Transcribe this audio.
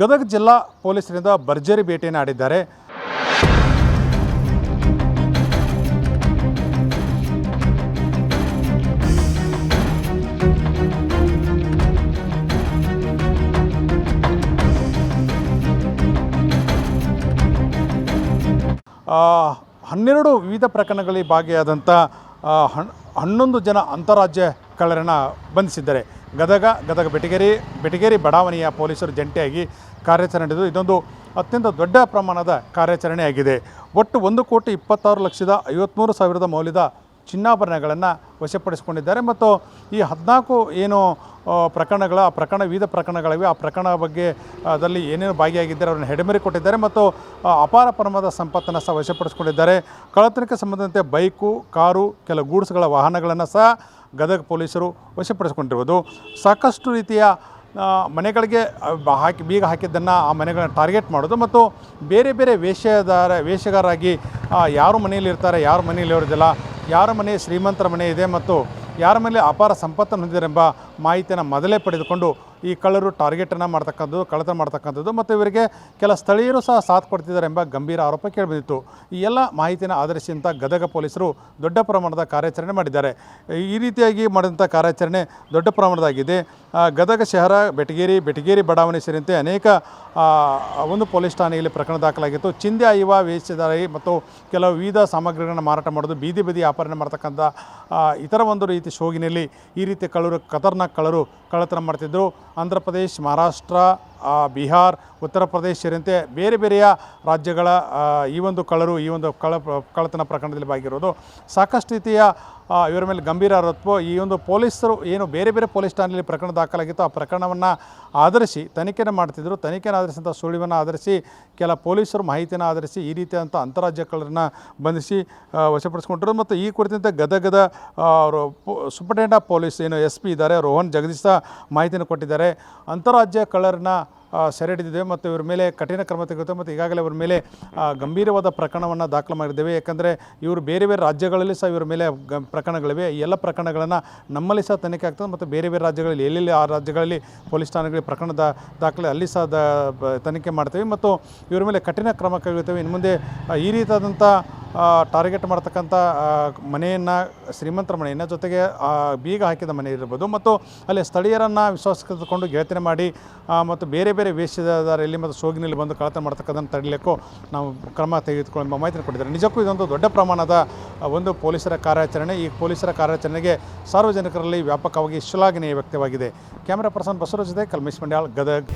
ಗದಗ ಜಿಲ್ಲಾ ಪೊಲೀಸರಿಂದ ಭರ್ಜರಿ ಭೇಟಿಯನ್ನು ನೀಡಿದ್ದಾರೆ. ಹನ್ನೆರಡು ವಿವಿಧ ಪ್ರಕರಣಗಳಲ್ಲಿ ಭಾಗಿಯಾದಂಥ 11 ಜನ ಅಂತಾರಾಜ್ಯ ಕಳ್ಳರನ್ನು ಬಂಧಿಸಿದ್ದಾರೆ. ಗದಗ ಬೆಟಗೇರಿ ಬಡಾವಣೆಯ ಪೊಲೀಸರು ಜಂಟಿಯಾಗಿ ಕಾರ್ಯಾಚರಣೆ ನಡೆದು ಇದೊಂದು ಅತ್ಯಂತ ದೊಡ್ಡ ಪ್ರಮಾಣದ ಕಾರ್ಯಾಚರಣೆಯಾಗಿದೆ. ಒಟ್ಟು 1,26,53,000 ಮೌಲ್ಯದ ಚಿನ್ನಾಭರಣಗಳನ್ನು ವಶಪಡಿಸಿಕೊಂಡಿದ್ದಾರೆ. ಮತ್ತು ಈ 14 ಏನು ವಿವಿಧ ಪ್ರಕರಣಗಳಿವೆ, ಆ ಪ್ರಕರಣ ಬಗ್ಗೆ ಅದರಲ್ಲಿ ಏನೇನು ಭಾಗಿಯಾಗಿದ್ದಾರೆ ಅವರನ್ನು ಹೆಡೆಮರಿ ಕೊಟ್ಟಿದ್ದಾರೆ ಮತ್ತು ಅಪಾರ ಪ್ರಮಾಣದ ಸಂಪತ್ತನ್ನು ಸಹ ವಶಪಡಿಸಿಕೊಂಡಿದ್ದಾರೆ. ಕಳ್ಳತನಕ್ಕೆ ಸಂಬಂಧಿಸಿದಂತೆ ಬೈಕು, ಕಾರು, ಕೆಲ ಗೂಡ್ಸ್ಗಳ ವಾಹನಗಳನ್ನು ಸಹ ಗದಗ ಪೊಲೀಸರು ವಶಪಡಿಸಿಕೊಂಡಿರುವುದು. ಸಾಕಷ್ಟು ರೀತಿಯ ಮನೆಗಳಿಗೆ ಬೀಗ ಹಾಕಿದ್ದನ್ನು ಆ ಮನೆಗಳನ್ನು ಟಾರ್ಗೆಟ್ ಮಾಡೋದು ಮತ್ತು ಬೇರೆ ಬೇರೆ ವೇಷಗಾರರಾಗಿ ಯಾರು ಮನೆಯಲ್ಲಿರ್ತಾರೆ, ಯಾರು ಮನೆಯಲ್ಲಿ ಇರೋದಿಲ್ಲ, ಯಾರ ಮನೆ ಶ್ರೀಮಂತರ ಮನೆ ಇದೆ ಮತ್ತು ಯಾರ ಮೇಲೆ ಅಪಾರ ಸಂಪತ್ತನ್ನು ಹೊಂದಿದ್ದಾರೆ ಎಂಬ ಮಾಹಿತಿಯನ್ನು ಮೊದಲೇ ಪಡೆದುಕೊಂಡು ಈ ಕಳ್ಳರು ಟಾರ್ಗೆಟನ್ನು ಕಳ್ಳತನ ಮಾಡ್ತಕ್ಕಂಥದ್ದು ಮತ್ತು ಇವರಿಗೆ ಕೆಲ ಸ್ಥಳೀಯರು ಸಹ ಸಾಥ್ ಕೊಡ್ತಿದ್ದಾರೆ ಎಂಬ ಗಂಭೀರ ಆರೋಪ ಕೇಳಿಬಂದಿತ್ತು. ಈ ಎಲ್ಲ ಮಾಹಿತಿಯನ್ನು ಆಧರಿಸಿದಂಥ ಗದಗ ಪೊಲೀಸರು ದೊಡ್ಡ ಪ್ರಮಾಣದ ಕಾರ್ಯಾಚರಣೆ ಮಾಡಿದ್ದಾರೆ. ಈ ರೀತಿಯಾಗಿ ಮಾಡಿದಂಥ ಕಾರ್ಯಾಚರಣೆ ದೊಡ್ಡ ಪ್ರಮಾಣದಾಗಿದೆ. ಗದಗ ಶಹರ, ಬೆಟಗೇರಿ ಬಡಾವಣೆ ಸೇರಿದಂತೆ ಅನೇಕ ಒಂದು ಪೊಲೀಸ್ ಠಾಣೆಯಲ್ಲಿ ಪ್ರಕರಣ ದಾಖಲಾಗಿತ್ತು. ಚಿಂದೆ ಆಯುವ ವೇಷಧಾರಿ ಮತ್ತು ಕೆಲವು ವಿವಿಧ ಸಾಮಗ್ರಿಗಳನ್ನು ಮಾರಾಟ ಮಾಡೋದು, ಬೀದಿ ವ್ಯಾಪಾರ ಮಾಡ್ತಕ್ಕಂಥ ಇತರ ಒಂದು ರೀತಿ ಶೋಗಿನಲ್ಲಿ ಈ ರೀತಿ ಖತರ್ನಾಕ್ ಕಳ್ಳರು ಕಳ್ಳತನ ಮಾಡ್ತಿದ್ದರು. ಆಂಧ್ರ ಪ್ರದೇಶ್, ಮಹಾರಾಷ್ಟ್ರ, ಬಿಹಾರ್, ಉತ್ತರ ಪ್ರದೇಶ ಸೇರಿದಂತೆ ಬೇರೆ ಬೇರೆಯ ರಾಜ್ಯಗಳ ಈ ಒಂದು ಕಳ್ಳರು ಈ ಒಂದು ಕಳ್ಳತನ ಪ್ರಕರಣದಲ್ಲಿ ಭಾಗಿರೋದು. ಸಾಕಷ್ಟು ರೀತಿಯ ಇವರ ಮೇಲೆ ಗಂಭೀರ ಆರೋಪ. ಈ ಒಂದು ಪೊಲೀಸರು ಏನು ಬೇರೆ ಬೇರೆ ಪೊಲೀಸ್ ಠಾಣೆಯಲ್ಲಿ ಪ್ರಕರಣ ದಾಖಲಾಗಿತ್ತು, ಆ ಪ್ರಕರಣವನ್ನು ಆಧರಿಸಿ ತನಿಖೆಯನ್ನು ಮಾಡ್ತಿದ್ದರು. ತನಿಖೆಯನ್ನು ಆಧರಿಸಿದಂಥ ಸುಳಿವನ್ನು ಆಧರಿಸಿ ಕೆಲ ಪೊಲೀಸರು ಮಾಹಿತಿಯನ್ನು ಆಧರಿಸಿ ಈ ರೀತಿಯಾದಂಥ ಅಂತಾರಾಜ್ಯ ಕಳ್ಳರನ್ನು ಬಂಧಿಸಿ ವಶಪಡಿಸಿಕೊಂಡಿರು. ಮತ್ತು ಈ ಕುರಿತಂತೆ ಗದಗದ ಸೂಪರಿಂಟೆಂಡೆಂಟ್ ಆಫ್ ಪೊಲೀಸ್ ಏನು SP ಇದ್ದಾರೆ, ರೋಹನ್ ಜಗದೀಶ್ ಮಾಹಿತಿಯನ್ನು ಕೊಟ್ಟಿದ್ದಾರೆ. ಅಂತಾರಾಜ್ಯ ಕಳ್ಳರನ್ನ ಸೆರೆ ಹಿಡಿದಿದ್ದೇವೆ ಮತ್ತು ಇವರ ಮೇಲೆ ಕಠಿಣ ಕ್ರಮ ತೆಗೆದುತ್ತೇವೆ ಮತ್ತು ಈಗಾಗಲೇ ಇವರ ಮೇಲೆ ಗಂಭೀರವಾದ ಪ್ರಕರಣವನ್ನು ದಾಖಲು ಮಾಡಿದ್ದೇವೆ. ಯಾಕಂದರೆ ಇವರು ಬೇರೆ ಬೇರೆ ರಾಜ್ಯಗಳಲ್ಲಿ ಸಹ ಇವರ ಮೇಲೆ ಪ್ರಕರಣಗಳಿವೆ. ಈ ಎಲ್ಲ ಪ್ರಕರಣಗಳನ್ನು ನಮ್ಮಲ್ಲಿ ಸಹ ತನಿಖೆ ಆಗ್ತದೆ ಮತ್ತು ಬೇರೆ ಬೇರೆ ರಾಜ್ಯಗಳಲ್ಲಿ ಎಲ್ಲೆಲ್ಲಿ ಆ ರಾಜ್ಯಗಳಲ್ಲಿ ಪೊಲೀಸ್ ಠಾಣೆಗಳಿಗೆ ಪ್ರಕರಣದ ದಾಖಲೆ ಅಲ್ಲಿ ಸಹ ತನಿಖೆ ಮಾಡ್ತೇವೆ ಮತ್ತು ಇವರ ಮೇಲೆ ಕಠಿಣ ಕ್ರಮ ಕೈಗೊಳ್ಳುತ್ತೇವೆ. ಇನ್ನು ಮುಂದೆ ಈ ರೀತಿಯಾದಂಥ ಟಾರ್ಗೆಟ್ ಮಾಡ್ತಕ್ಕಂಥ ಮನೆಯನ್ನು, ಶ್ರೀಮಂತರ ಮನೆಯನ್ನು, ಜೊತೆಗೆ ಬೀಗ ಹಾಕಿದ ಮನೆ ಇರ್ಬೋದು ಮತ್ತು ಅಲ್ಲಿ ಸ್ಥಳೀಯರನ್ನು ವಿಶ್ವಾಸಕ್ಕೆ ಗೆಳತನೆ ಮಾಡಿ ಮತ್ತು ಬೇರೆ ಬೇರೆ ವೇಷಧಾರಿಯಲ್ಲಿ ಮತ್ತು ಸೋಗಿನಲ್ಲಿ ಬಂದು ಕಳ್ಳತನ ಮಾಡ್ತಕ್ಕಂಥದ್ದು ತಡೆಯಲಿಕ್ಕೂ ನಾವು ಕ್ರಮ ತೆಗೆದುಕೊಳ್ಳುವ ಮಾಹಿತಿ ಕೊಟ್ಟಿದ್ದಾರೆ. ನಿಜಕ್ಕೂ ಇದೊಂದು ದೊಡ್ಡ ಪ್ರಮಾಣದ ಒಂದು ಪೊಲೀಸರ ಕಾರ್ಯಾಚರಣೆ. ಈ ಪೊಲೀಸರ ಕಾರ್ಯಾಚರಣೆಗೆ ಸಾರ್ವಜನಿಕರಲ್ಲಿ ವ್ಯಾಪಕವಾಗಿ ಶ್ಲಾಘನೆ ವ್ಯಕ್ತವಾಗಿದೆ. ಕ್ಯಾಮರಾ ಪರ್ಸನ್ ಬಸವರಾಜ್ ಜೊತೆ ಕಲ್ಮೇಶ್ ಮಂಡ್ಯಾಳ್, ಗದಗ್.